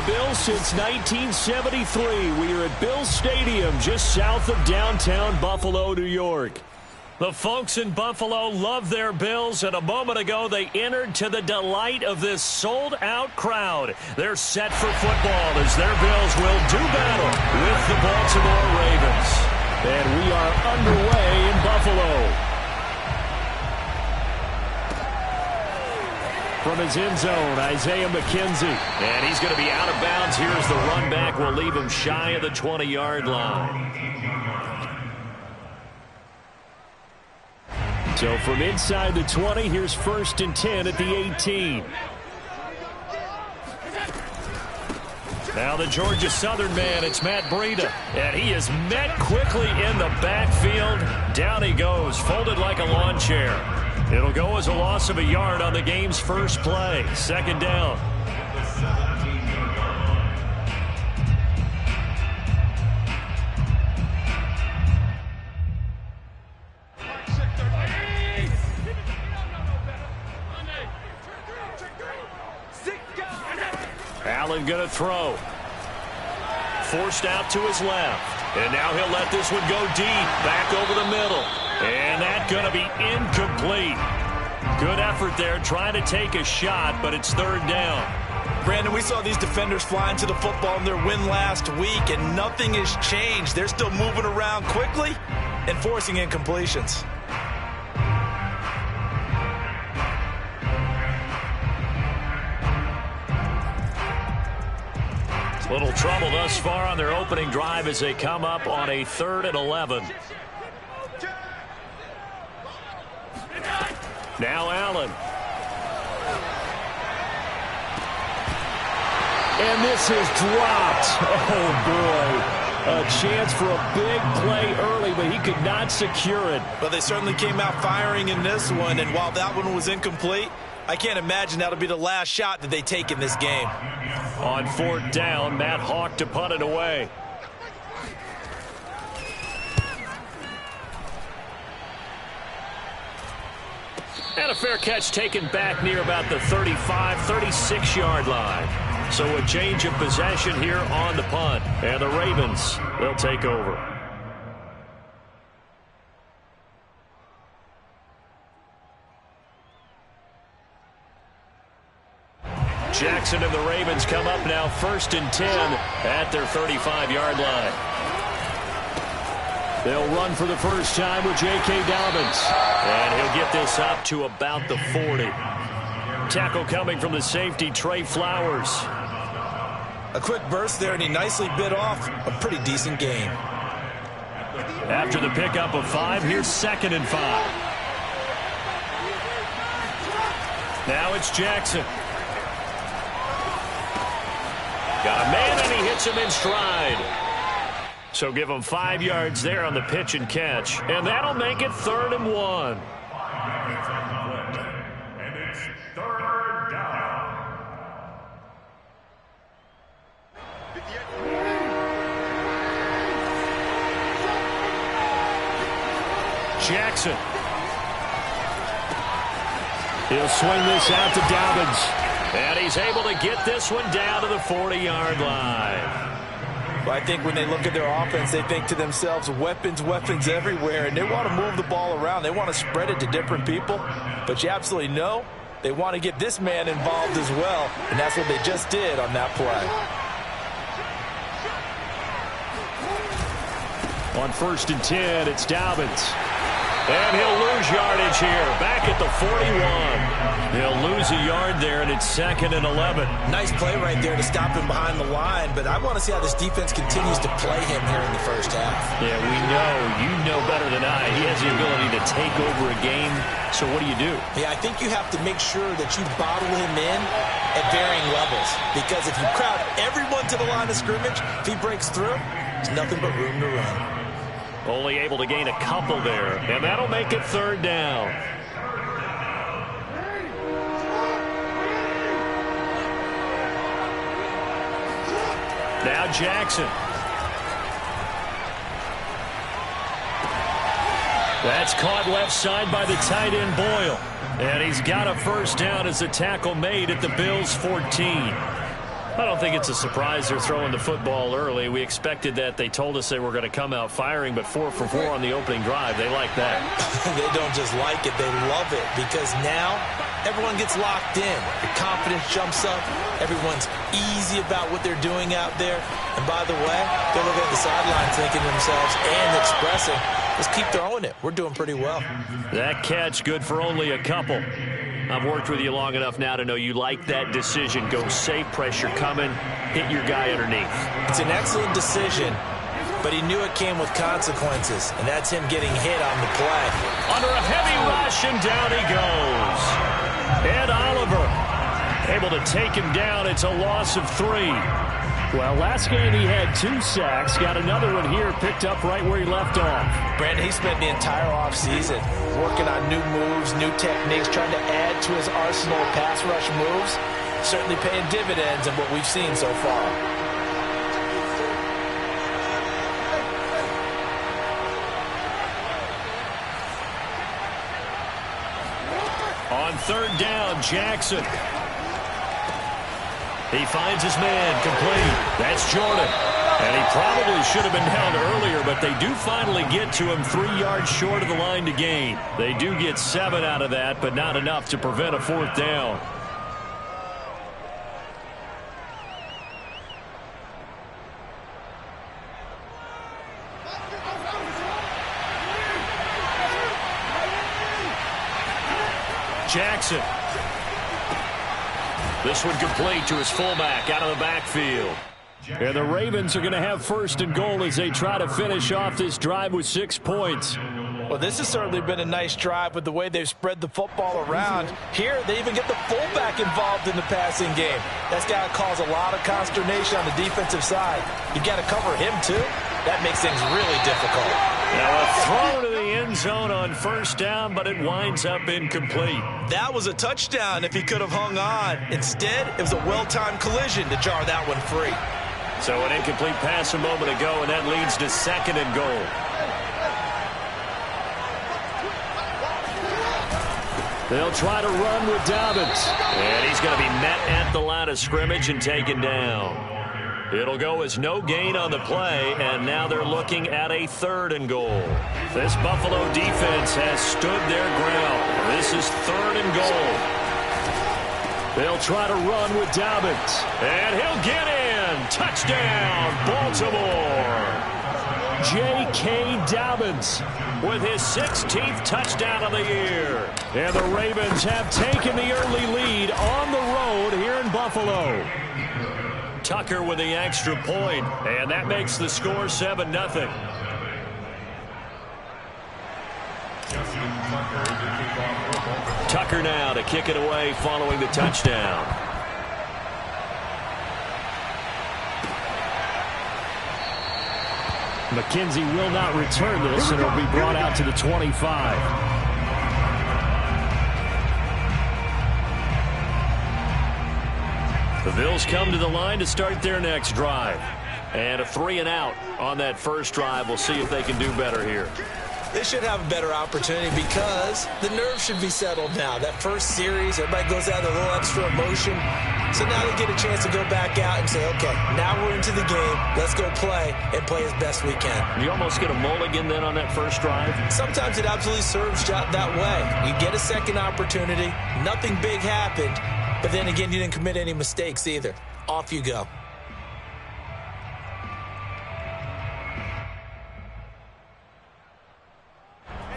the Bills since 1973. We are at Bills Stadium just south of downtown Buffalo, New York. The folks in Buffalo love their Bills, and a moment ago they entered to the delight of this sold-out crowd. They're set for football as their Bills will do battle with the Baltimore Ravens. And we are underway in Buffalo. From his end zone, Isaiah McKenzie. And he's going to be out of bounds. Here's the run back. We'll leave him shy of the 20-yard line. So from inside the 20, here's 1st and 10 at the 18. Now the Georgia Southern man, it's Matt Breida. And he is met quickly in the backfield. Down he goes, folded like a lawn chair. It'll go as a loss of a yard on the game's first play. 2nd down. Allen going to throw. Forced out to his left. And now he'll let this one go deep. Back over the middle. And that's going to be incomplete. Good effort there trying to take a shot, but it's 3rd down. Brandon, we saw these defenders fly into the football in their win last week, and nothing has changed. They're still moving around quickly and forcing incompletions. Little trouble thus far on their opening drive as they come up on a 3rd and 11. Now Allen. And this is dropped. Oh, boy. A chance for a big play early, but he could not secure it. But they certainly came out firing in this one, and while that one was incomplete, I can't imagine that'll be the last shot that they take in this game. On 4th down, Matt Hawk to punt it away. And a fair catch taken back near about the 35, 36-yard line. So a change of possession here on the punt. And the Ravens will take over. Jackson and the Ravens come up now 1st and 10 at their 35-yard line. They'll run for the first time with J.K. Dobbins. And he'll get this up to about the 40. Tackle coming from the safety, Trey Flowers. A quick burst there, and he nicely bit off a pretty decent gain. After the pickup of 5, here's 2nd and 5. Now it's Jackson. Got a man, and he hits him in stride. So give him 5 yards there on the pitch and catch. And that'll make it 3rd and 1. And it's 3rd down. Jackson. He'll swing this out to Dobbins. And he's able to get this one down to the 40-yard line. Well, I think when they look at their offense, they think to themselves, weapons, weapons everywhere, and they want to move the ball around. They want to spread it to different people, but you absolutely know they want to get this man involved as well, and that's what they just did on that play. On 1st and 10, it's Dobbins. And he'll lose yardage here, back at the 41. He'll lose a yard there, and it's 2nd and 11. Nice play right there to stop him behind the line, but I want to see how this defense continues to play him here in the first half. Yeah, we know. You know better than I. He has the ability to take over a game. So what do you do? Yeah, I think you have to make sure that you bottle him in at varying levels, because if you crowd everyone to the line of scrimmage, if he breaks through, there's nothing but room to run. Only able to gain a couple there, and that'll make it 3rd down. Now Jackson. That's caught left side by the tight end Boyle. And he's got a first down as the tackle made at the Bills' 14. I don't think it's a surprise they're throwing the football early. We expected that. They told us they were going to come out firing, but 4 for 4 on the opening drive. They like that. They don't just like it, they love it, because now everyone gets locked in. The confidence jumps up. Everyone's easy about what they're doing out there. And by the way, they're looking at the sidelines thinking to themselves and expressing, let's keep throwing it. We're doing pretty well. That catch good for only a couple. I've worked with you long enough now to know you like that decision. Go safe, pressure coming, hit your guy underneath. It's an excellent decision, but he knew it came with consequences, and that's him getting hit on the play. Under a heavy rush, and down he goes. Ed Oliver able to take him down. It's a loss of 3. Well, last game he had 2 sacks. Got another one here, picked up right where he left off. Brandon, he spent the entire offseason working on new moves, new techniques, trying to add to his arsenal of pass rush moves. Certainly paying dividends in what we've seen so far. On 3rd down, Jackson. He finds his man, complete. That's Jordan. And he probably should have been down earlier, but they do finally get to him 3 yards short of the line to gain. They do get 7 out of that, but not enough to prevent a 4th down. Jackson. This one complete to his fullback out of the backfield. And the Ravens are going to have 1st and goal as they try to finish off this drive with 6 points. Well, this has certainly been a nice drive with the way they've spread the football around. Here, they even get the fullback involved in the passing game. That's got to cause a lot of consternation on the defensive side. You got to cover him, too. That makes things really difficult. Now a throw to the end zone on 1st down, but it winds up incomplete. That was a touchdown if he could have hung on. Instead, it was a well-timed collision to jar that one free. So an incomplete pass a moment ago, and that leads to 2nd and goal. They'll try to run with Dobbins. And he's going to be met at the line of scrimmage and taken down. It'll go as no gain on the play, and now they're looking at a 3rd and goal. This Buffalo defense has stood their ground. This is 3rd and goal. They'll try to run with Dobbins. And he'll get in. Touchdown, Baltimore. J.K. Dobbins with his 16th touchdown of the year. And the Ravens have taken the early lead on the road here in Buffalo. Tucker with the extra point, and that makes the score 7-0. Tucker now to kick it away following the touchdown. McKenzie will not return this, and it'll be brought out to the 25. The Bills come to the line to start their next drive. And a 3-and-out on that first drive. We'll see if they can do better here. They should have a better opportunity because the nerves should be settled now. That first series, everybody goes out with a little extra emotion. So now they get a chance to go back out and say, okay, now we're into the game. Let's go play and play as best we can. You almost get a mulligan then on that first drive? Sometimes it absolutely serves that way. You get a second opportunity. Nothing big happened. But then again, you didn't commit any mistakes either. Off you go.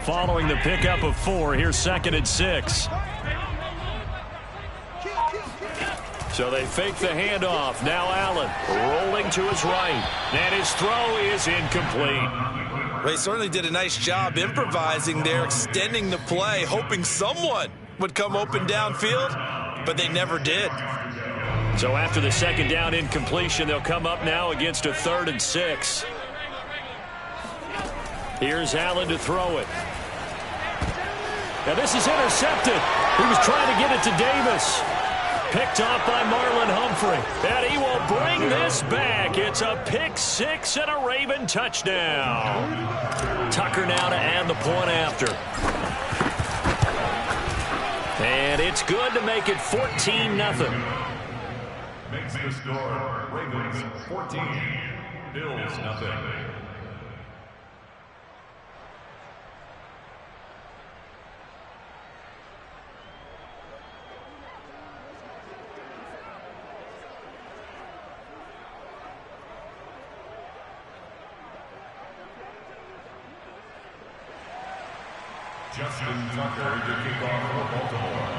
Following the pickup of 4, here's 2nd and 6. So they fake the handoff. Now Allen rolling to his right. And his throw is incomplete. Well, he certainly did a nice job improvising there, extending the play, hoping someone would come open downfield, but they never did. So after the 2nd down incompletion, they'll come up now against a 3rd and 6. Here's Allen to throw it. Now this is intercepted. He was trying to get it to Davis. Picked off by Marlon Humphrey. And he will bring this back. It's a pick 6 and a Raven touchdown. Tucker now to add the point after. And it's good to make it 14-0. makes the score Ravens 14, Bills nothing. Justin Tucker to kick off for Baltimore.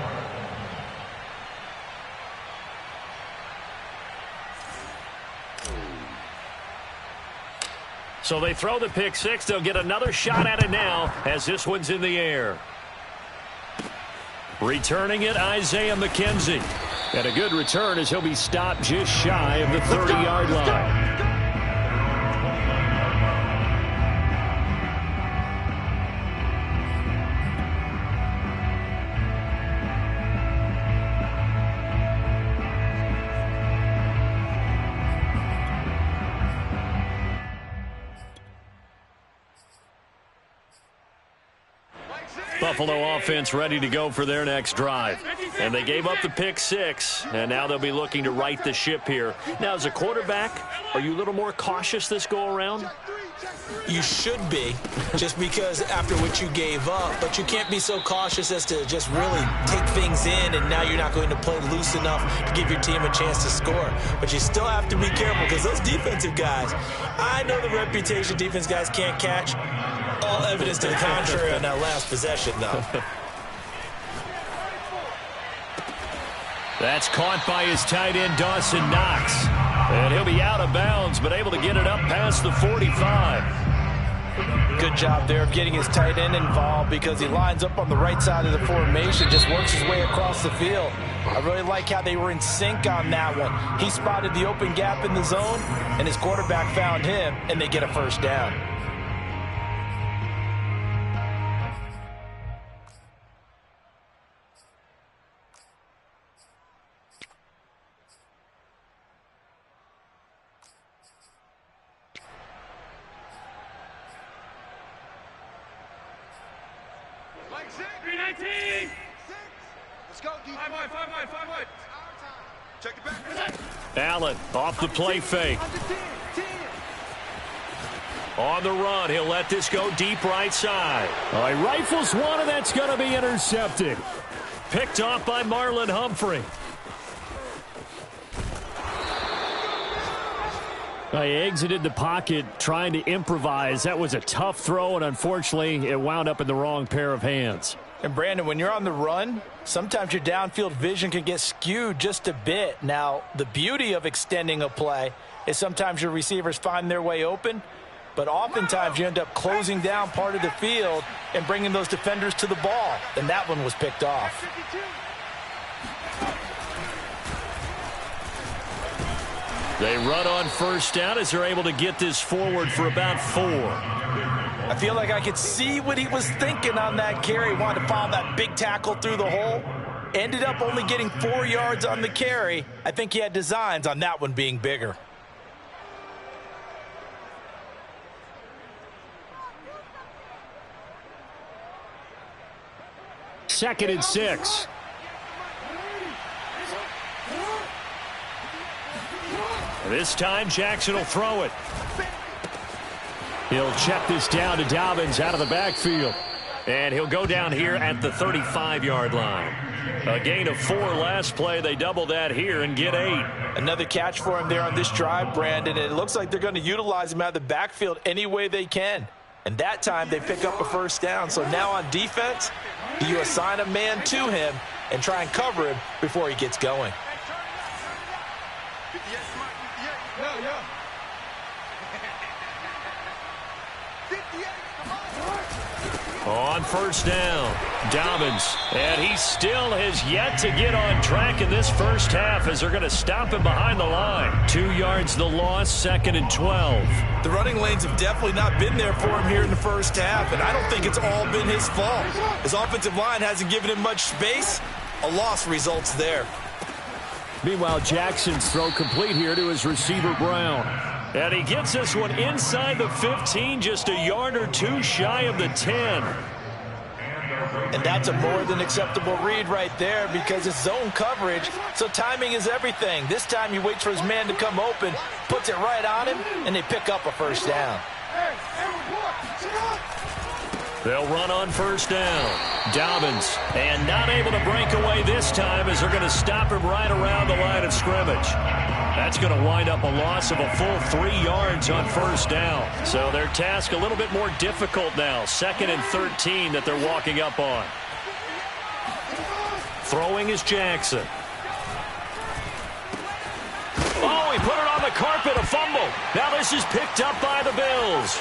So they throw the pick six. They'll get another shot at it now as this one's in the air. Returning it, Isaiah McKenzie. And a good return as he'll be stopped just shy of the 30-yard line. Buffalo offense ready to go for their next drive. And they gave up the pick six, and now they'll be looking to right the ship here. Now, as a quarterback, are you a little more cautious this go-around? You should be, just because after what you gave up. But you can't be so cautious as to just really take things in, and now you're not going to play loose enough to give your team a chance to score. But you still have to be careful because those defensive guys, I know the reputation defense guys can't catch. All evidence to the contrary on that last possession, though. That's caught by his tight end, Dawson Knox. And he'll be out of bounds, but able to get it up past the 45. Good job there of getting his tight end involved because he lines up on the right side of the formation, just works his way across the field. I really like how they were in sync on that one. He spotted the open gap in the zone, and his quarterback found him, and they get a first down. Allen off the play fake. On the run, he'll let this go deep right side. He rifles one, and that's going to be intercepted. Picked off by Marlon Humphrey. He exited the pocket trying to improvise. That was a tough throw, and unfortunately, it wound up in the wrong pair of hands. And, Brandon, when you're on the run, sometimes your downfield vision can get skewed just a bit. Now, the beauty of extending a play is sometimes your receivers find their way open, but oftentimes you end up closing down part of the field and bringing those defenders to the ball. And that one was picked off. They run on first down as they're able to get this forward for about 4. I feel like I could see what he was thinking on that carry. Wanted to follow that big tackle through the hole. Ended up only getting 4 yards on the carry. I think he had designs on that one being bigger. Second and 6. This time, Jackson will throw it. He'll check this down to Dobbins out of the backfield. And he'll go down here at the 35-yard line. A gain of 4 last play. They double that here and get 8. Another catch for him there on this drive, Brandon. It looks like they're going to utilize him out of the backfield any way they can. And that time, they pick up a first down. So now on defense, you assign a man to him and try and cover him before he gets going. On first down, Dobbins, and he still has yet to get on track in this first half as they're going to stop him behind the line. 2 yards the loss, 2nd and 12. The running lanes have definitely not been there for him here in the first half, and I don't think it's all been his fault. His offensive line hasn't given him much space. A loss results there. Meanwhile, Jackson's throw complete here to his receiver, Brown. And he gets this one inside the 15, just a yard or 2 shy of the 10. And that's a more than acceptable read right there because it's zone coverage, so timing is everything. This time he waits for his man to come open, puts it right on him, and they pick up a first down. They'll run on first down. Dobbins, and not able to break away this time as they're going to stop him right around the line of scrimmage. That's going to wind up a loss of a full 3 yards on first down. So their task a little bit more difficult now. 2nd and 13 that they're walking up on. Throwing is Jackson. Oh, he put it on the carpet, a fumble. Now this is picked up by the Bills.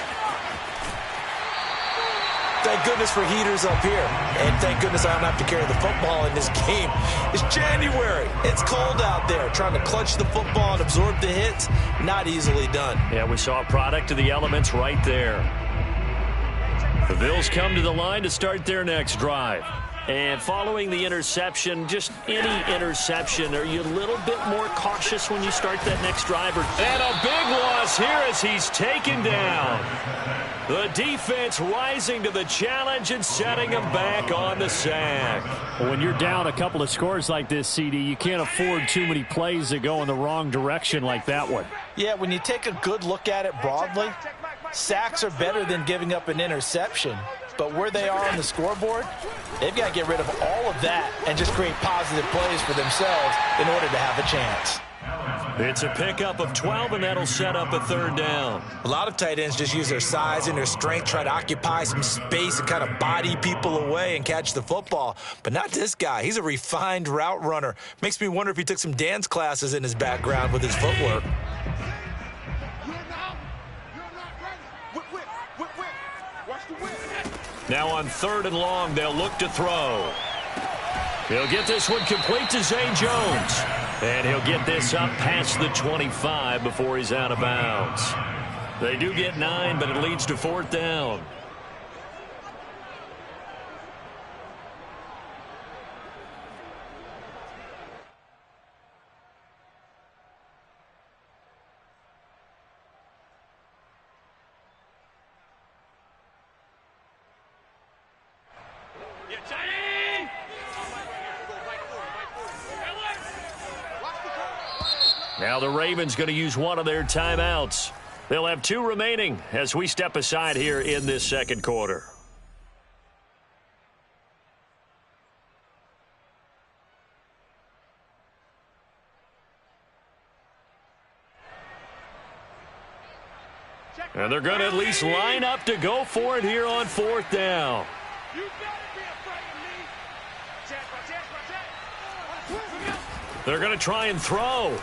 Thank goodness for heaters up here. And thank goodness I don't have to carry the football in this game. It's January. It's cold out there. Trying to clutch the football and absorb the hits, not easily done. Yeah, we saw a product of the elements right there. The Bills come to the line to start their next drive. And following the interception, just any interception, are you a little bit more cautious when you start that next drive? And a big loss here as he's taken down. The defense rising to the challenge and setting him back on the sack. Well, when you're down a couple of scores like this, CD, you can't afford too many plays that go in the wrong direction like that one. Yeah, when you take a good look at it broadly, sacks are better than giving up an interception. But where they are on the scoreboard, they've got to get rid of all of that and just create positive plays for themselves in order to have a chance. It's a pickup of 12, and that'll set up a 3rd down. A lot of tight ends just use their size and their strength, try to occupy some space and kind of body people away and catch the football. But not this guy. He's a refined route runner. Makes me wonder if he took some dance classes in his background with his footwork. Now on 3rd and long, they'll look to throw. He'll get this one complete to Zay Jones. And he'll get this up past the 25 before he's out of bounds. They do get 9, but it leads to 4th down. Now the Ravens going to use one of their timeouts. They'll have 2 remaining as we step aside here in this 2nd quarter. And they're going to at least line up to go for it here on 4th down. They're going to try and throw.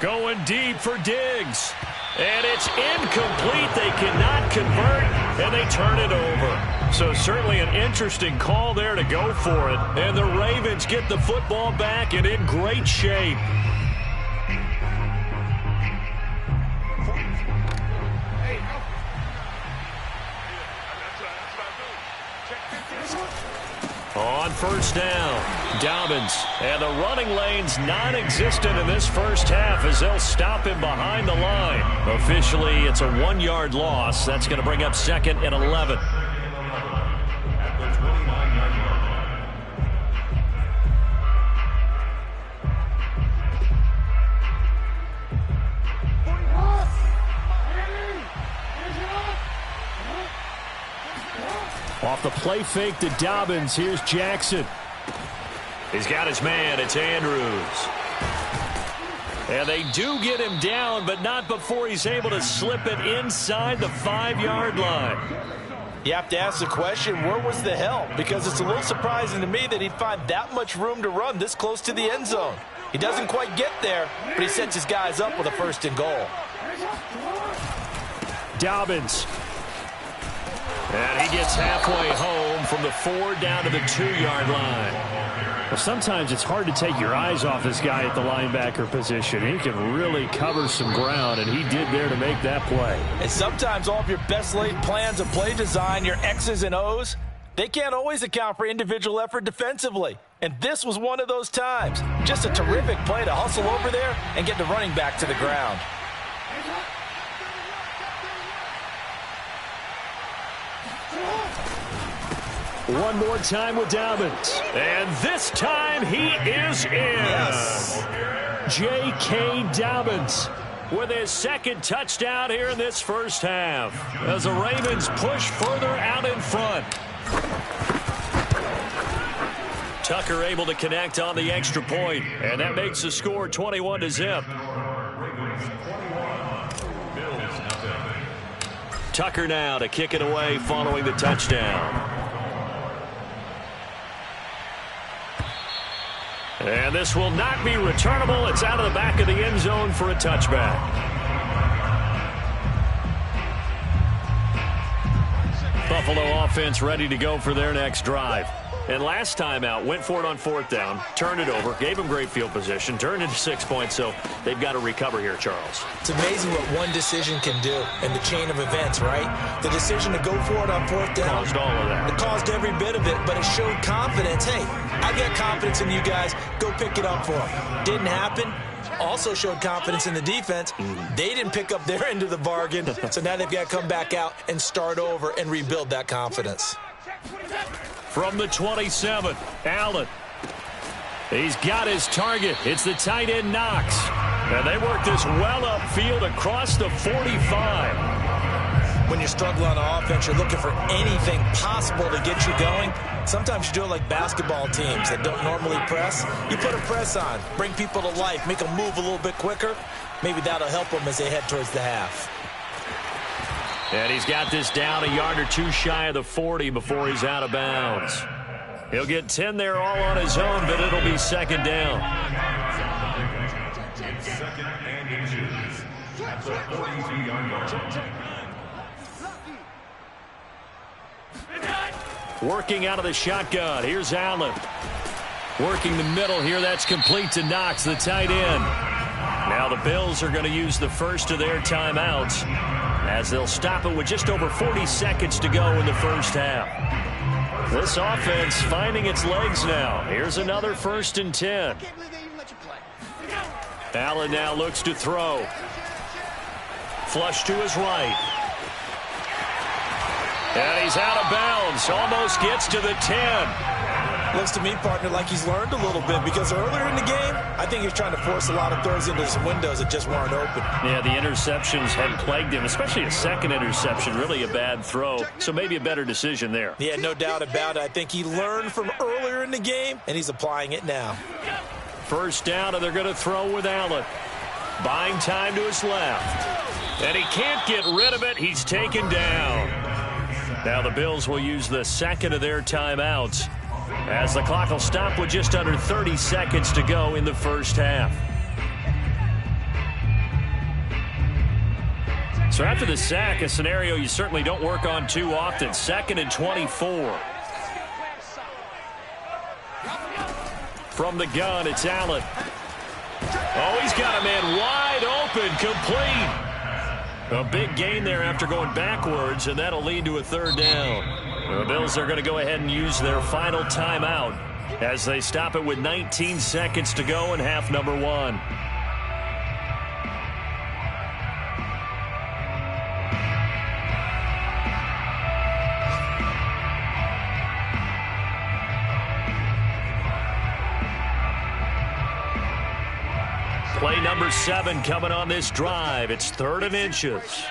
Going deep for Diggs. And it's incomplete. They cannot convert, and they turn it over. So certainly an interesting call there to go for it. And the Ravens get the football back and in great shape. On 1st down, Dobbins, and the running lane's non-existent in this first half as they'll stop him behind the line. Officially, it's a 1-yard loss. That's going to bring up 2nd and 11. Off the play fake to Dobbins, here's Jackson. He's got his man, it's Andrews. And they do get him down, but not before he's able to slip it inside the 5-yard line. You have to ask the question, where was the help? Because it's a little surprising to me that he'd find that much room to run this close to the end zone. He doesn't quite get there, but he sets his guys up with a 1st and goal. Dobbins. And he gets halfway home from the 4 down to the 2-yard line. Well, sometimes it's hard to take your eyes off this guy at the linebacker position. He can really cover some ground, and he did there to make that play. And sometimes all of your best laid plans of play design, your X's and O's, they can't always account for individual effort defensively. And this was one of those times. Just a terrific play to hustle over there and get the running back to the ground. One more time with Dobbins. And this time he is in. Yes. J.K. Dobbins with his second touchdown here in this first half, as the Ravens push further out in front. Tucker able to connect on the extra point, and that makes the score 21-0. Tucker now to kick it away following the touchdown. And this will not be returnable. It's out of the back of the end zone for a touchback. Buffalo offense ready to go for their next drive. And last time out, went for it on fourth down, turned it over, gave them great field position, turned it to 6 points, so they've got to recover here, Charles. It's amazing what one decision can do in the chain of events, right? The decision to go for it on fourth down. Caused all of that. It caused every bit of it, but it showed confidence. Hey, I got confidence in you guys. Go pick it up for them. Didn't happen. Also showed confidence in the defense. They didn't pick up their end of the bargain, so now they've got to come back out and start over and rebuild that confidence. From the 27, Allen. He's got his target. It's the tight end Knox. And they work this well upfield across the 45. When you struggle on offense, you're looking for anything possible to get you going. Sometimes you do it like basketball teams that don't normally press. You put a press on, bring people to life, make them move a little bit quicker. Maybe that'll help them as they head towards the half. And he's got this down a yard or two shy of the 40 before he's out of bounds. He'll get 10 there all on his own, but it'll be second down. Second and inches at the 42-yard line. Working out of the shotgun. Here's Allen. Working the middle here. That's complete to Knox, the tight end. Now the Bills are going to use the first of their timeouts, as they'll stop it with just over 40 seconds to go in the first half. This offense finding its legs now. Here's another 1st and 10. Allen now looks to throw. Flush to his right. And he's out of bounds. Almost gets to the 10. Looks to me, partner, like he's learned a little bit, because earlier in the game, I think he was trying to force a lot of throws into some windows that just weren't open. Yeah, the interceptions had plagued him, especially a second interception, really a bad throw. So maybe a better decision there. Yeah, no doubt about it. I think he learned from earlier in the game, and he's applying it now. First down, and they're going to throw with Allen. Buying time to his left. And he can't get rid of it. He's taken down. Now the Bills will use the second of their timeouts, as the clock will stop with just under 30 seconds to go in the first half. So after the sack, a scenario you certainly don't work on too often. 2nd and 24. From the gun, it's Allen. Oh, he's got a man wide open, complete. A big gain there after going backwards, and that'll lead to a 3rd down. The Bills are going to go ahead and use their final timeout as they stop it with 19 seconds to go in half number 1. Play number 7 coming on this drive. It's 3rd and inches.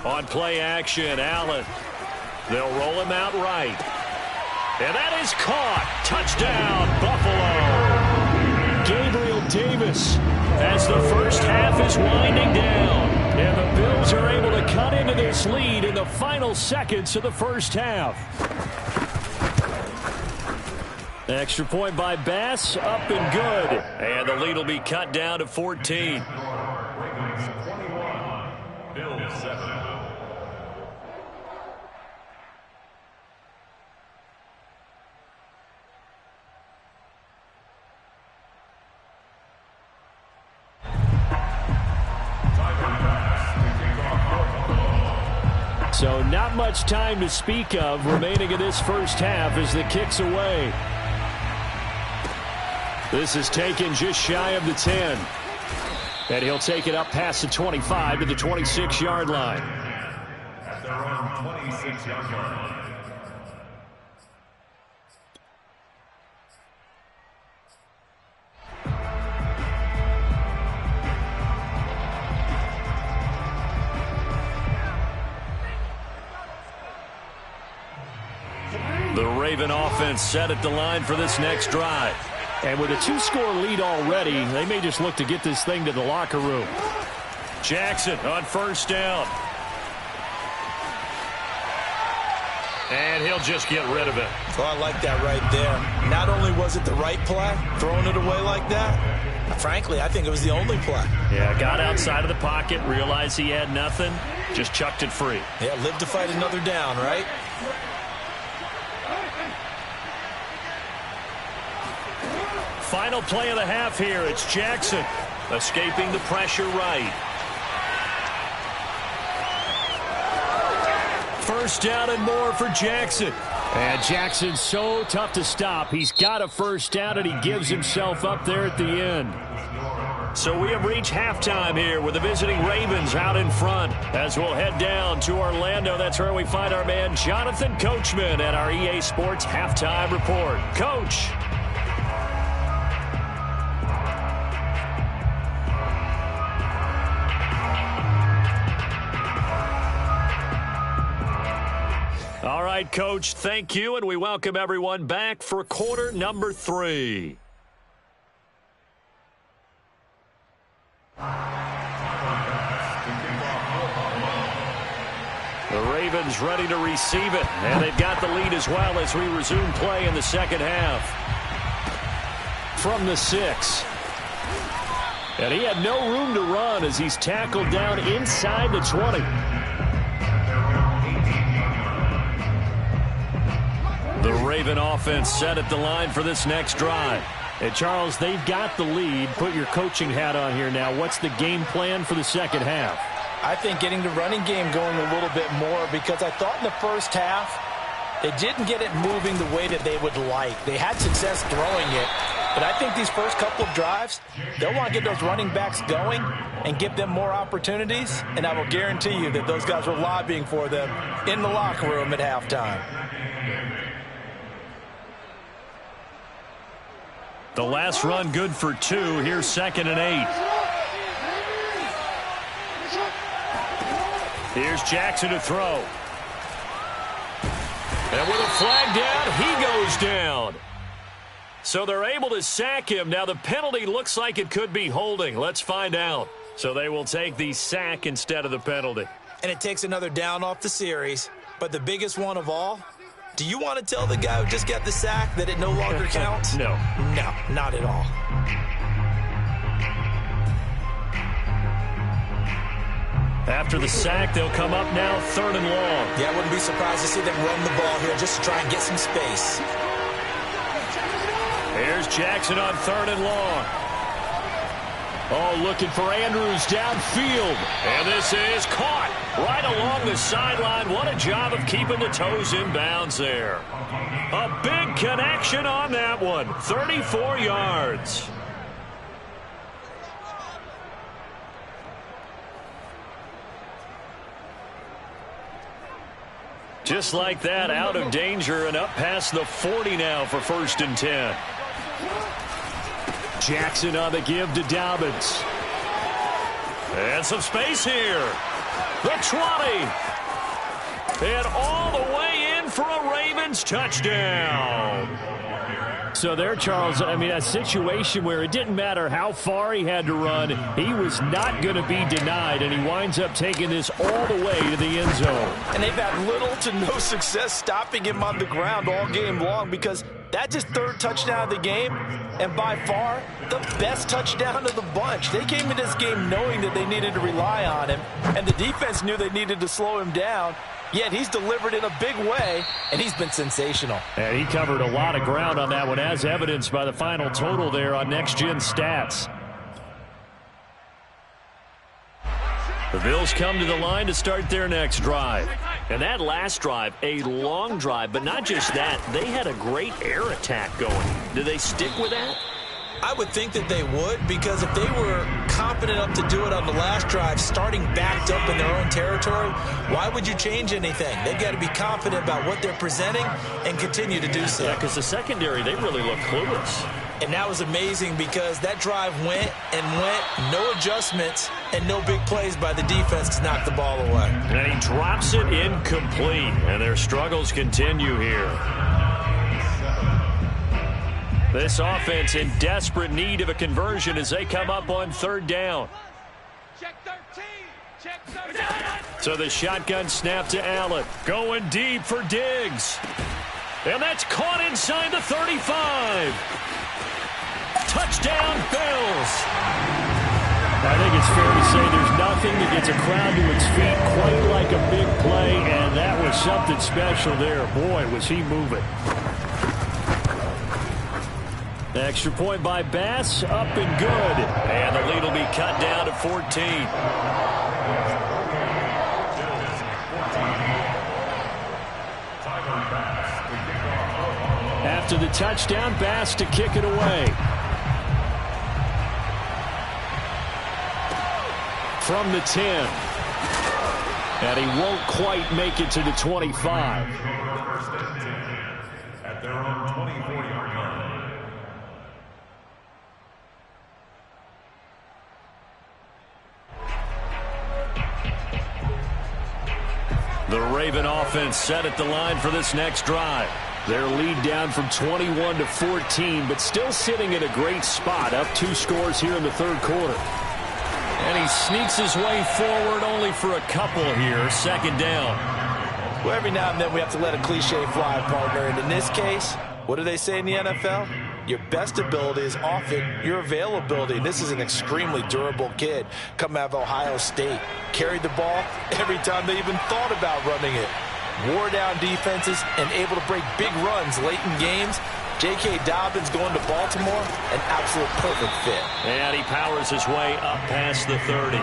On play action, Allen. They'll roll him out right. And that is caught. Touchdown, Buffalo. Gabriel Davis, as the first half is winding down. And the Bills are able to cut into this lead in the final seconds of the first half. Extra point by Bass, up and good. And the lead will be cut down to 14. Ravens 21, Bills 7. So not much time to speak of remaining in this first half as the kick's away. This is taken just shy of the 10. And he'll take it up past the 25 to the 26-yard line. At their own 26-yard line. The Raven offense set at the line for this next drive. And with a 2-score lead already, they may just look to get this thing to the locker room. Jackson on first down. And he'll just get rid of it. Oh, I like that right there. Not only was it the right play, throwing it away like that, frankly, I think it was the only play. Yeah, got outside of the pocket, realized he had nothing, just chucked it free. Yeah, live to fight another down, right? Final play of the half here. It's Jackson escaping the pressure right. First down and more for Jackson. And Jackson's so tough to stop. He's got a first down, and he gives himself up there at the end. So we have reached halftime here with the visiting Ravens out in front. As we'll head down to Orlando, that's where we find our man Jonathan Coachman at our EA Sports Halftime Report. Coach. All right, Coach, thank you, and we welcome everyone back for quarter number 3. The Ravens ready to receive it, and they've got the lead as well as we resume play in the second half. From the 6. And he had no room to run as he's tackled down inside the 20. The Raven offense set at the line for this next drive. And, Charles, they've got the lead. Put your coaching hat on here now. What's the game plan for the second half? I think getting the running game going a little bit more, because I thought in the first half they didn't get it moving the way that they would like. They had success throwing it, but I think these first couple of drives, they'll want to get those running backs going and give them more opportunities, and I will guarantee you that those guys were lobbying for them in the locker room at halftime. The last run good for 2. Here's 2nd and 8. Here's Jackson to throw. And with a flag down, he goes down. So they're able to sack him. Now the penalty looks like it could be holding. Let's find out. So they will take the sack instead of the penalty. And it takes another down off the series. But the biggest one of all, do you want to tell the guy who just got the sack that it no longer counts? No. No, not at all. After the sack, they'll come up now 3rd and long. Yeah, I wouldn't be surprised to see them run the ball here just to try and get some space. Here's Jackson on 3rd and long. Oh, looking for Andrews downfield. And this is caught right along the sideline. What a job of keeping the toes in bounds there. A big connection on that one. 34 yards. Just like that, out of danger and up past the 40 now for 1st and 10. Jackson on the give to Dobbins. And some space here. The 20. And all the way in for a Ravens touchdown. So there, Charles, I mean, a situation where it didn't matter how far he had to run, he was not going to be denied, and he winds up taking this all the way to the end zone. And they've had little to no success stopping him on the ground all game long, because that's his 3rd touchdown of the game, and by far the best touchdown of the bunch. They came into this game knowing that they needed to rely on him, and the defense knew they needed to slow him down. Yet he's delivered in a big way, and he's been sensational. And he covered a lot of ground on that one, as evidenced by the final total there on Next Gen Stats. The Bills come to the line to start their next drive. And that last drive, a long drive, but not just that. They had a great air attack going. Do they stick with that? I would think that they would, because if they were confident enough to do it on the last drive, starting backed up in their own territory, why would you change anything? They've got to be confident about what they're presenting and continue to do so. Yeah, because the secondary, they really look clueless. And that was amazing because that drive went and went, no adjustments and no big plays by the defense to knock the ball away. And he drops it incomplete, and their struggles continue here. This offense in desperate need of a conversion as they come up on third down. Check 13. Check 13. So the shotgun snap to Allen. Going deep for Diggs. And that's caught inside the 35. Touchdown, Bills. I think it's fair to say there's nothing that gets a crowd to its feet quite like a big play, and that was something special there. Boy, was he moving. Extra point by Bass, up and good. And the lead will be cut down to 14. After the touchdown, Bass to kick it away. From the 10. And he won't quite make it to the 25. At their own 24-yard line. The Raven offense set at the line for this next drive. Their lead down from 21 to 14, but still sitting in a great spot, up 2 scores here in the third quarter. And he sneaks his way forward only for a couple here, second down. Well, every now and then we have to let a cliche fly, partner. And in this case, what do they say in the NFL? Your best ability is often your availability. And this is an extremely durable kid coming out of Ohio State. Carried the ball every time they even thought about running it. Wore down defenses and able to break big runs late in games. J.K. Dobbins going to Baltimore, an absolute perfect fit. And he powers his way up past the 30.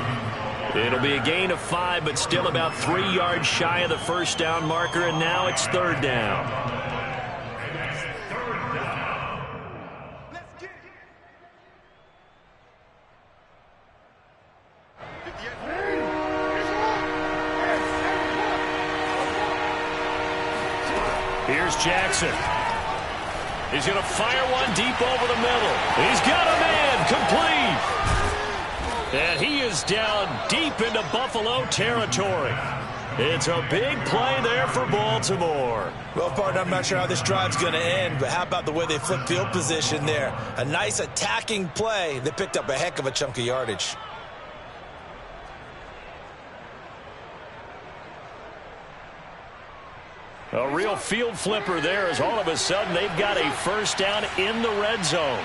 It'll be a gain of 5, but still about 3 yards shy of the first down marker, and now it's third down. Here's Jackson. He's going to fire one deep over the middle. He's got a man complete. And he is down deep into Buffalo territory. It's a big play there for Baltimore. Well, partner, I'm not sure how this drive's going to end, but how about the way they flipped field position there? A nice attacking play. They picked up a heck of a chunk of yardage. A real field flipper there as all of a sudden they've got a first down in the red zone.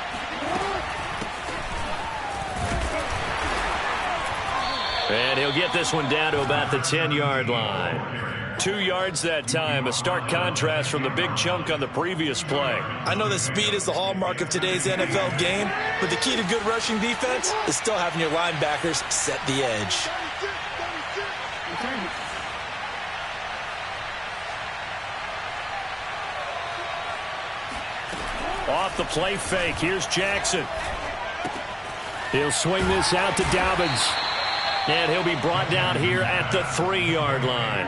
And he'll get this one down to about the 10-yard line. 2 yards that time, a stark contrast from the big chunk on the previous play. I know that speed is the hallmark of today's NFL game, but the key to good rushing defense is still having your linebackers set the edge. Off the play fake, here's Jackson. He'll swing this out to Dobbins. And he'll be brought down here at the 3-yard line.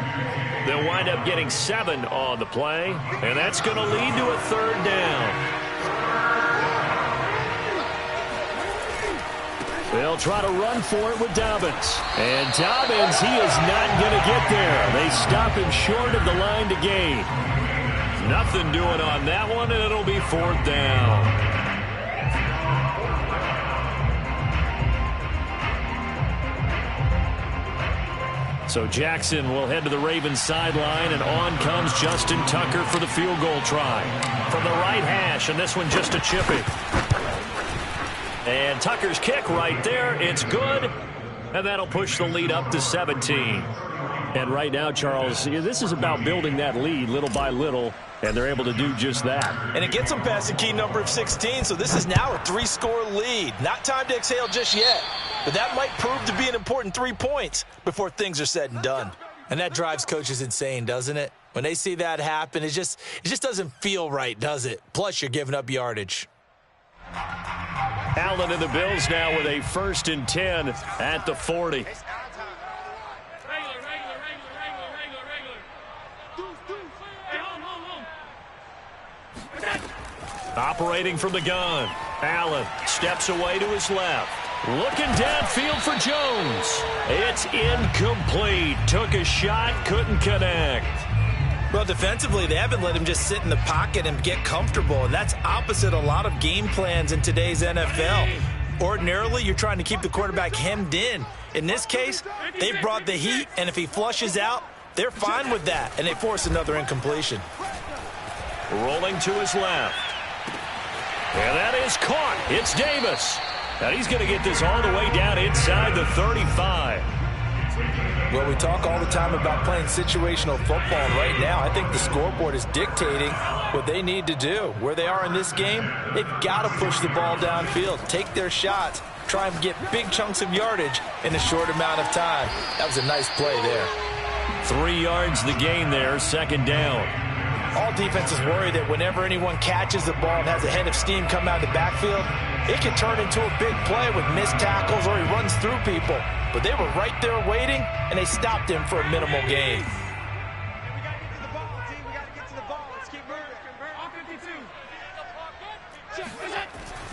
They'll wind up getting 7 on the play, and that's going to lead to a third down. They'll try to run for it with Dobbins. And Dobbins, he is not going to get there. They stop him short of the line to gain. Nothing doing on that one, and it'll be fourth down. So Jackson will head to the Ravens sideline, and on comes Justin Tucker for the field goal try. From the right hash, and this one just a chippy. And Tucker's kick right there, it's good, and that'll push the lead up to 17. And right now, Charles, this is about building that lead little by little, and they're able to do just that. And it gets them past the key number of 16, so this is now a 3-score lead. Not time to exhale just yet, but that might prove to be an important 3 points before things are said and done. And that drives coaches insane, doesn't it? When they see that happen, it just doesn't feel right, does it? Plus, you're giving up yardage. Allen and the Bills now with a 1st and 10 at the 40. Operating from the gun. Allen steps away to his left. Looking downfield for Jones. It's incomplete. Took a shot, couldn't connect. Well, defensively, they haven't let him just sit in the pocket and get comfortable, and that's opposite a lot of game plans in today's NFL. Ordinarily, you're trying to keep the quarterback hemmed in. In this case, they brought the heat, and if he flushes out, they're fine with that, and they force another incompletion. Rolling to his left. And that is caught. It's Davis. And he's going to get this all the way down inside the 35. Well, we talk all the time about playing situational football, and right now I think the scoreboard is dictating what they need to do. Where they are in this game, they've got to push the ball downfield, take their shots, try and get big chunks of yardage in a short amount of time. That was a nice play there. 3 yards the gain there, 2nd down. All defenses worry that whenever anyone catches the ball and has a head of steam come out of the backfield, it can turn into a big play with missed tackles or he runs through people. But they were right there waiting, and they stopped him for a minimal gain. We got to get to the ball, team. We got to get to the ball. Let's keep moving. All 52.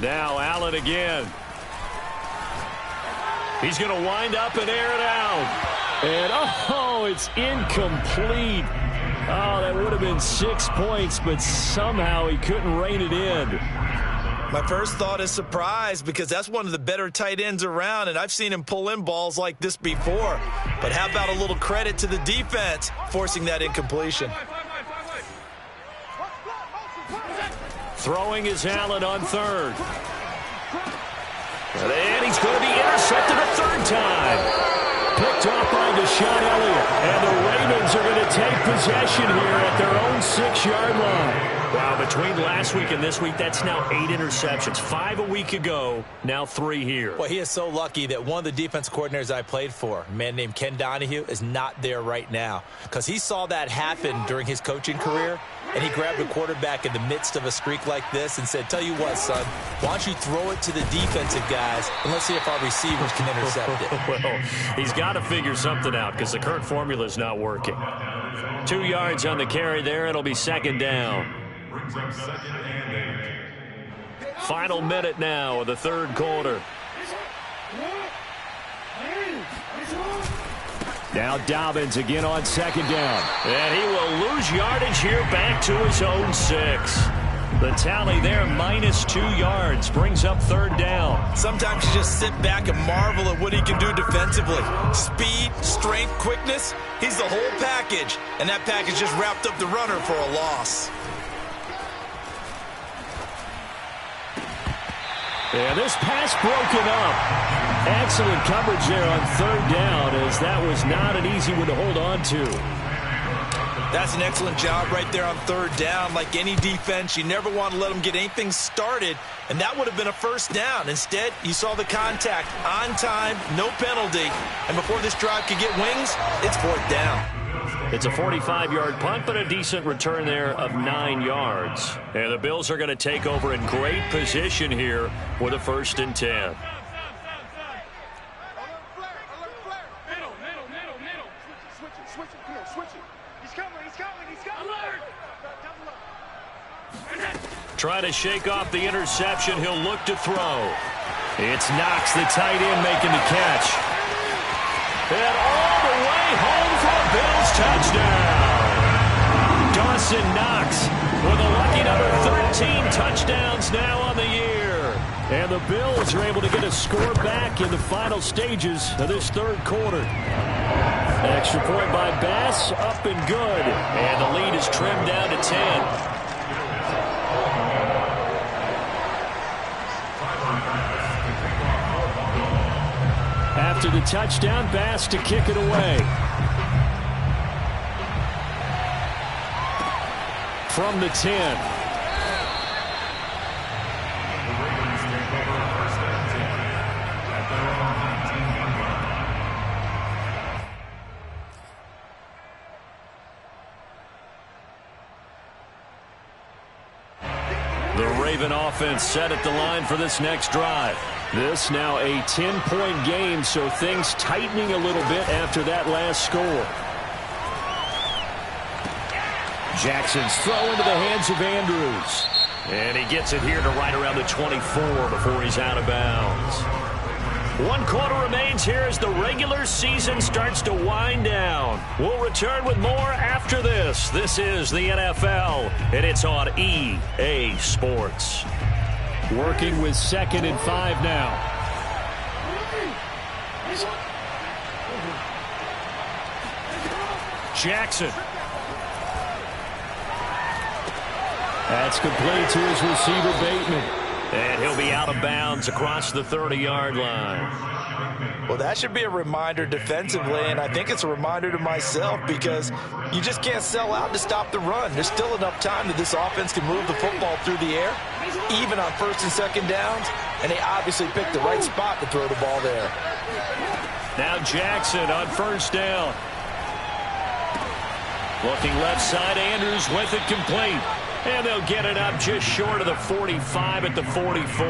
Now Allen again. He's going to wind up and air it out. And, oh, it's incomplete. Oh, that would have been 6 points, but somehow he couldn't rein it in. My first thought is surprise because that's one of the better tight ends around, and I've seen him pull in balls like this before. But how about a little credit to the defense forcing that incompletion? Throwing is Allen on 3rd. And he's going to be intercepted a 3rd time. Picked off by Deshaun Elliott. And the Ravens are going to take possession here at their own 6-yard line. Wow, between last week and this week, that's now 8 interceptions. 5 a week ago, now 3 here. Well, he is so lucky that one of the defense coordinators I played for, a man named Ken Donahue, is not there right now. Because he saw that happen during his coaching career, and he grabbed a quarterback in the midst of a streak like this and said, tell you what, son, why don't you throw it to the defensive guys, and let's see if our receivers can intercept it. Well, he's got to figure something out because the current formula is not working. 2 yards on the carry there. It'll be 2nd down. Brings up 2nd and 8. Final minute now of the 3rd quarter. Now Dobbins again on 2nd down. And he will lose yardage here back to his own 6. The tally there, -2 yards, brings up 3rd down. Sometimes you just sit back and marvel at what he can do defensively. Speed, strength, quickness, he's the whole package. And that package just wrapped up the runner for a loss. Yeah, this pass broken up. Excellent coverage there on 3rd down, as that was not an easy one to hold on to. That's an excellent job right there on 3rd down. Like any defense, you never want to let them get anything started, and that would have been a 1st down. Instead, you saw the contact on time, no penalty, and before this drive could get wings, it's 4th down. It's a 45-yard punt, but a decent return there of 9 yards. And the Bills are going to take over in great position here with a 1st and 10. Trying to shake off the interception. He'll look to throw. It's Knox, the tight end, making the catch. And all the way home for a Bills touchdown. Dawson Knox with a lucky number 13 touchdowns now on the year. And the Bills are able to get a score back in the final stages of this 3rd quarter. Extra point by Bass, up and good. And the lead is trimmed down to 10. After the touchdown, Bass to kick it away. From the 10. The Raven offense set at the line for this next drive. This now a 10-point game, so things tightening a little bit after that last score. Jackson's throw into the hands of Andrews. And he gets it here to right around the 24 before he's out of bounds. 1 quarter remains here as the regular season starts to wind down. We'll return with more after this. This is the NFL, and it's on EA Sports. Working with 2nd and 5 now. Jackson. That's complete to his receiver, Bateman. And he'll be out of bounds across the 30-yard line. Well, that should be a reminder defensively, and I think it's a reminder to myself because you just can't sell out to stop the run. There's still enough time that this offense can move the football through the air, even on 1st and 2nd downs, and they obviously picked the right spot to throw the ball there. Now Jackson on 1st down. Looking left side, Andrews with it complete. And they'll get it up just short of the 45 at the 44.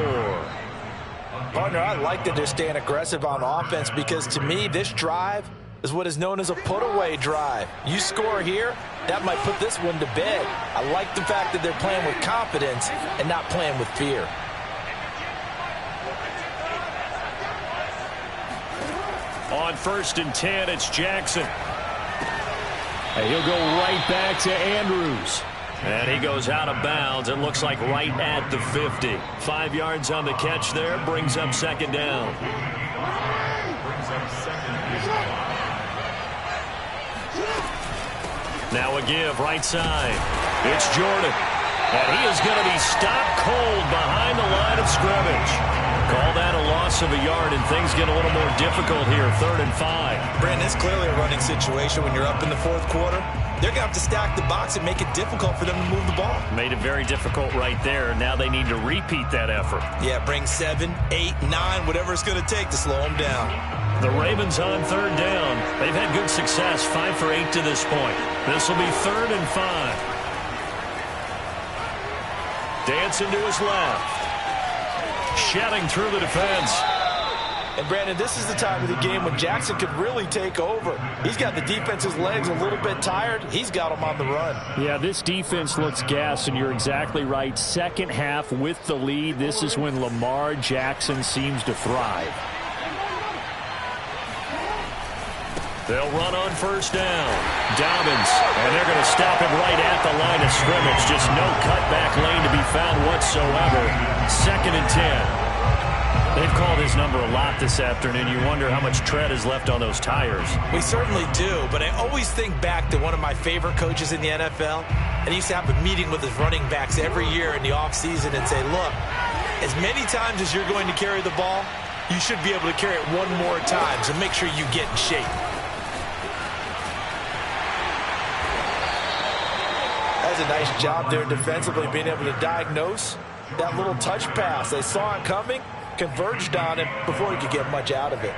Partner, I like that they're staying aggressive on offense because to me, this drive is what is known as a put-away drive. You score here, that might put this one to bed. I like the fact that they're playing with confidence and not playing with fear. On 1st and 10, it's Jackson. And he'll go right back to Andrews. And he goes out of bounds. It looks like right at the 50. 5 yards on the catch there. Brings up 2nd down. Now a give right side. It's Jordan. And he is going to be stopped cold behind the line of scrimmage. Call that a loss of a yard, and things get a little more difficult here. 3rd and 5. Brandon, it's clearly a running situation when you're up in the 4th quarter. They're going to have to stack the box and make it difficult for them to move the ball. Made it very difficult right there. Now they need to repeat that effort. Yeah, bring 7, 8, 9, whatever it's going to take to slow them down. The Ravens on 3rd down. They've had good success, 5 for 8 to this point. This will be 3rd and 5. Dancing to his left. Shedding through the defense. And, Brandon, this is the time of the game when Jackson could really take over. He's got the defense's legs a little bit tired. He's got them on the run. Yeah, this defense looks gassed, and you're exactly right. 2nd half with the lead. This is when Lamar Jackson seems to thrive. They'll run on 1st down. Dobbins, and they're going to stop him right at the line of scrimmage. Just no cutback lane to be found whatsoever. 2nd and 10. They've called his number a lot this afternoon. You wonder how much tread is left on those tires. We certainly do, but I always think back to one of my favorite coaches in the NFL, and he used to have a meeting with his running backs every year in the offseason and say, look, as many times as you're going to carry the ball, you should be able to carry it one more time, so make sure you get in shape. That's a nice job there defensively, being able to diagnose that little touch pass. They saw it coming, converged on it before he could get much out of it.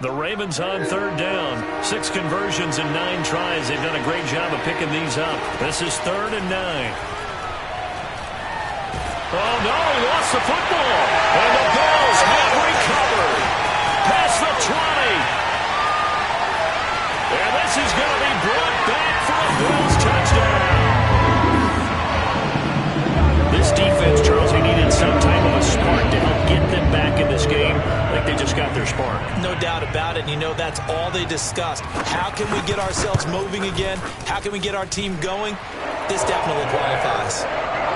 The Ravens on 3rd down. 6 conversions and 9 tries. They've done a great job of picking these up. This is 3rd and 9. Oh, no, he lost the football. And the Bills have recovered. Past the 20. And this is going to be brought back for a Bills touchdown. This defense, Charles, they needed some type of a spark to help get them back in this game. Like they just got their spark. No doubt about it. And you know, that's all they discussed. How can we get ourselves moving again? How can we get our team going? This definitely qualifies.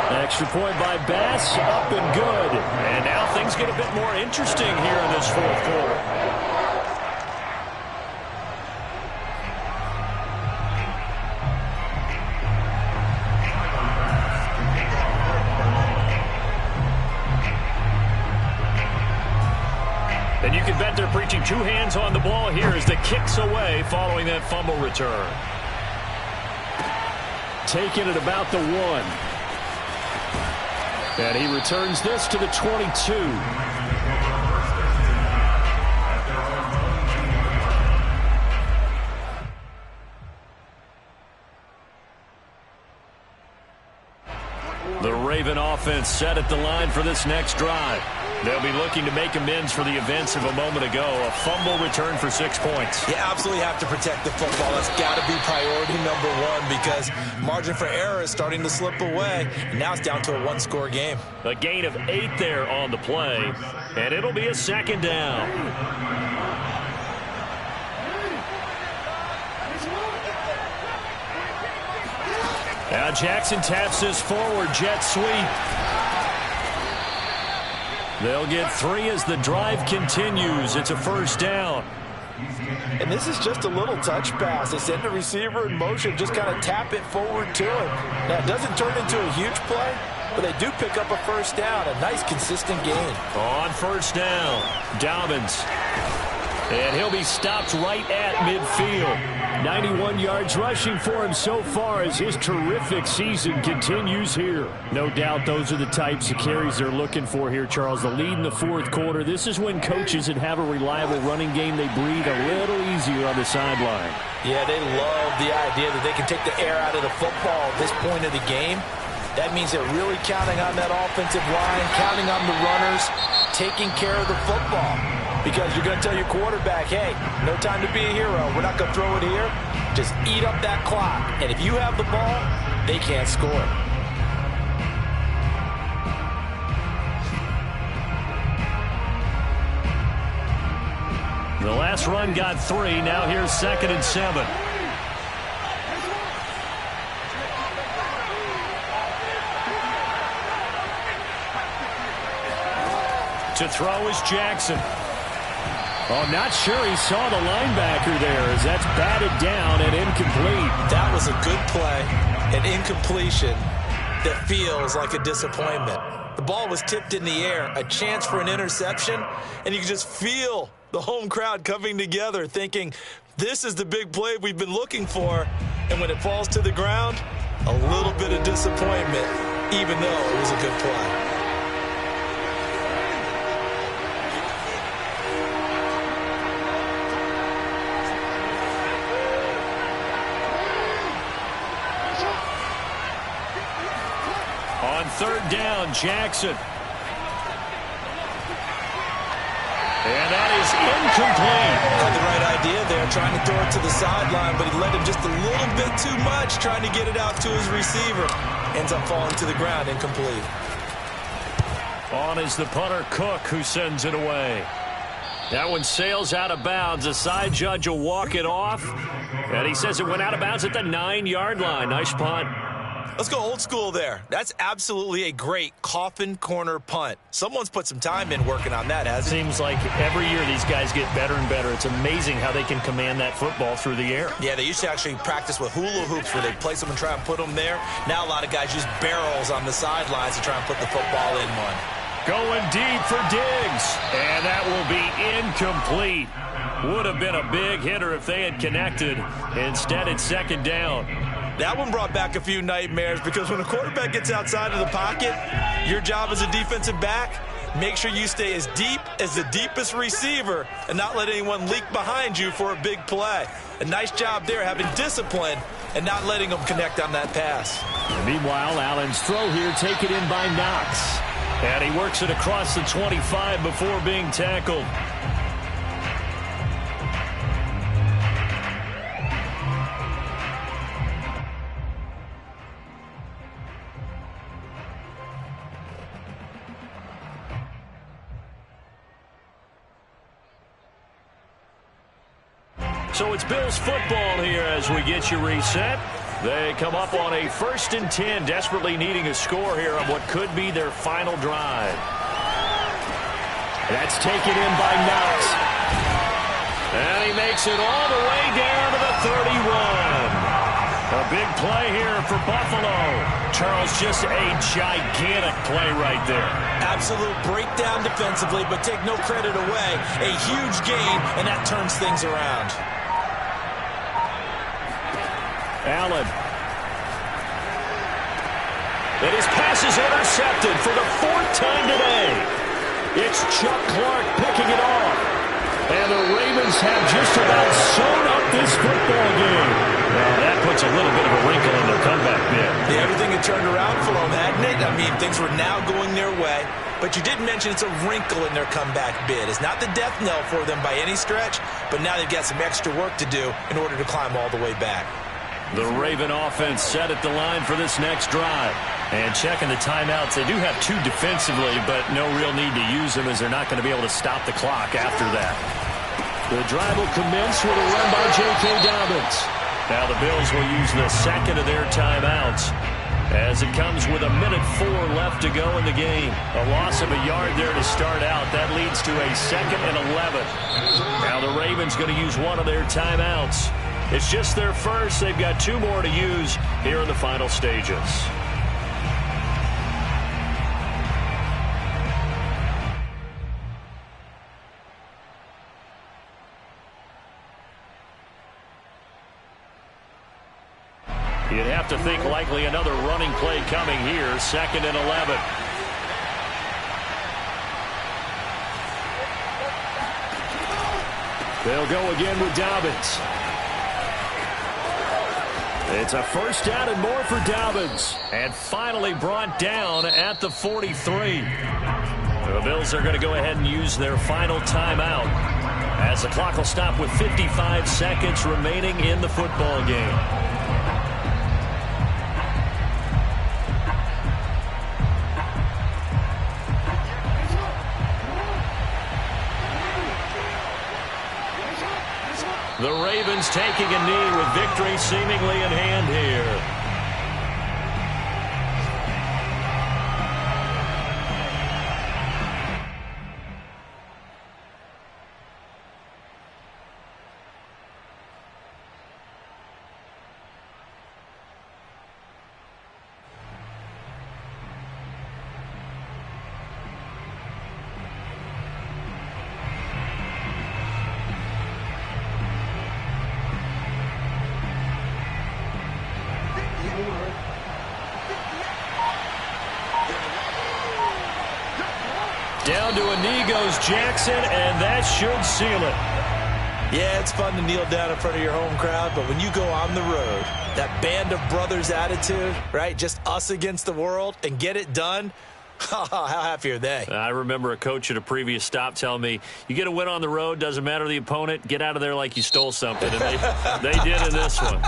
Extra point by Bass, up and good. And now things get a bit more interesting here in this 4th quarter. And you can bet they're preaching 2 hands on the ball here as the kick's away following that fumble return. Taking it about the 1. And he returns this to the 22. The Raven offense set at the line for this next drive. They'll be looking to make amends for the events of a moment ago. A fumble return for 6 points. You absolutely have to protect the football. That's got to be priority number one because margin for error is starting to slip away. And now it's down to a one-score game. A gain of 8 there on the play. And it'll be a second down. Now Jackson taps this forward jet sweep. They'll get 3 as the drive continues. It's a first down. And this is just a little touch pass. They send the receiver in motion, just kind of tap it forward to him. Now, it doesn't turn into a huge play, but they do pick up a first down. A nice, consistent gain. On first down, Dobbins. And he'll be stopped right at midfield. 91 yards rushing for him so far as his terrific season continues here. No doubt those are the types of carries they're looking for here, Charles. The lead in the fourth quarter. This is when coaches that have a reliable running game, they breathe a little easier on the sideline. Yeah, they love the idea that they can take the air out of the football at this point of the game. That means they're really counting on that offensive line, counting on the runners, taking care of the football. Because you're going to tell your quarterback, hey, no time to be a hero. We're not going to throw it here. Just eat up that clock. And if you have the ball, they can't score. The last run got 3. Now here's 2nd and 7. To throw is Jackson. Oh, not sure he saw the linebacker there as that's batted down and incomplete. That was a good play, an incompletion that feels like a disappointment. The ball was tipped in the air, a chance for an interception, and you can just feel the home crowd coming together thinking, this is the big play we've been looking for. And when it falls to the ground, a little bit of disappointment, even though it was a good play. On third down, Jackson. And that is incomplete. Had the right idea there, trying to throw it to the sideline, but he led him just a little bit too much, trying to get it out to his receiver. Ends up falling to the ground, incomplete. On is the punter, Cook, who sends it away. That one sails out of bounds. The side judge will walk it off. And he says it went out of bounds at the 9-yard line. Nice punt. Let's go old school there. That's absolutely a great coffin corner punt. Someone's put some time in working on that, hasn't it? Seems like every year these guys get better and better. It's amazing how they can command that football through the air. Yeah, they used to actually practice with hula hoops where they'd place them and try and put them there. Now a lot of guys use barrels on the sidelines to try and put the football in one. Going deep for Diggs. And that will be incomplete. Would have been a big hitter if they had connected. Instead, it's second down. That one brought back a few nightmares because when a quarterback gets outside of the pocket, your job as a defensive back, make sure you stay as deep as the deepest receiver and not let anyone leak behind you for a big play. A nice job there, having discipline and not letting them connect on that pass. Meanwhile, Allen's throw here taken in by Knox. And he works it across the 25 before being tackled. So it's Bills football here as we get you reset. They come up on a 1st and 10, desperately needing a score here on what could be their final drive. That's taken in by Knox. And he makes it all the way down to the 31. A big play here for Buffalo. Charles, just a gigantic play right there. Absolute breakdown defensively, but take no credit away. A huge gain, and that turns things around. Allen. And his pass is intercepted for the It's Chuck Clark picking it off. And the Ravens have just about sewn up this football game. Well, that puts a little bit of a wrinkle in their comeback bid. Yeah, everything had turned around for them, hadn't it? I mean, things were now going their way. But you did mention it's a wrinkle in their comeback bid. It's not the death knell for them by any stretch, but now they've got some extra work to do in order to climb all the way back. The Raven offense set at the line for this next drive. And checking the timeouts, they do have 2 defensively, but no real need to use them as they're not going to be able to stop the clock after that. The drive will commence with a run by J.K. Dobbins. Now the Bills will use the second of their timeouts as it comes with 1:04 left to go in the game. A loss of a yard there to start out. That leads to a 2nd and 11. Now the Ravens going to use one of their timeouts. It's just their first. They've got 2 more to use here in the final stages. You'd have to think likely another running play coming here. 2nd and 11. They'll go again with Dobbins. It's a first down and more for Dobbins. And finally brought down at the 43. The Bills are going to go ahead and use their final timeout as the clock will stop with 55 seconds remaining in the football game. The Ravens taking a knee with victory seemingly in hand here. Down to a knee goes Jackson, and that should seal it. Yeah, it's fun to kneel down in front of your home crowd, but when you go on the road, that band of brothers attitude, right, just us against the world, and get it done, how happy are they? I remember a coach at a previous stop telling me, you get a win on the road, doesn't matter the opponent, get out of there like you stole something, and they did in this one.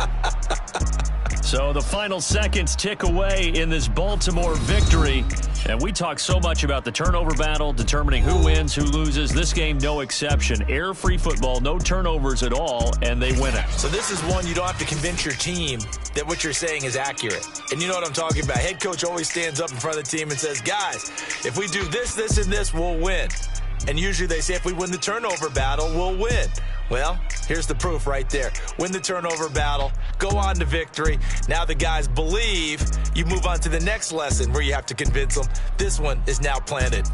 So the final seconds tick away in this Baltimore victory. And we talk so much about the turnover battle, determining who wins, who loses. This game, no exception. Error-free football, no turnovers at all, and they win it. So this is one you don't have to convince your team that what you're saying is accurate. And you know what I'm talking about. Head coach always stands up in front of the team and says, guys, if we do this, this, and this, we'll win. And usually they say if we win the turnover battle, we'll win. Well, here's the proof right there. Win the turnover battle, go on to victory. Now the guys believe. You move on to the next lesson where you have to convince them. This one is now planted.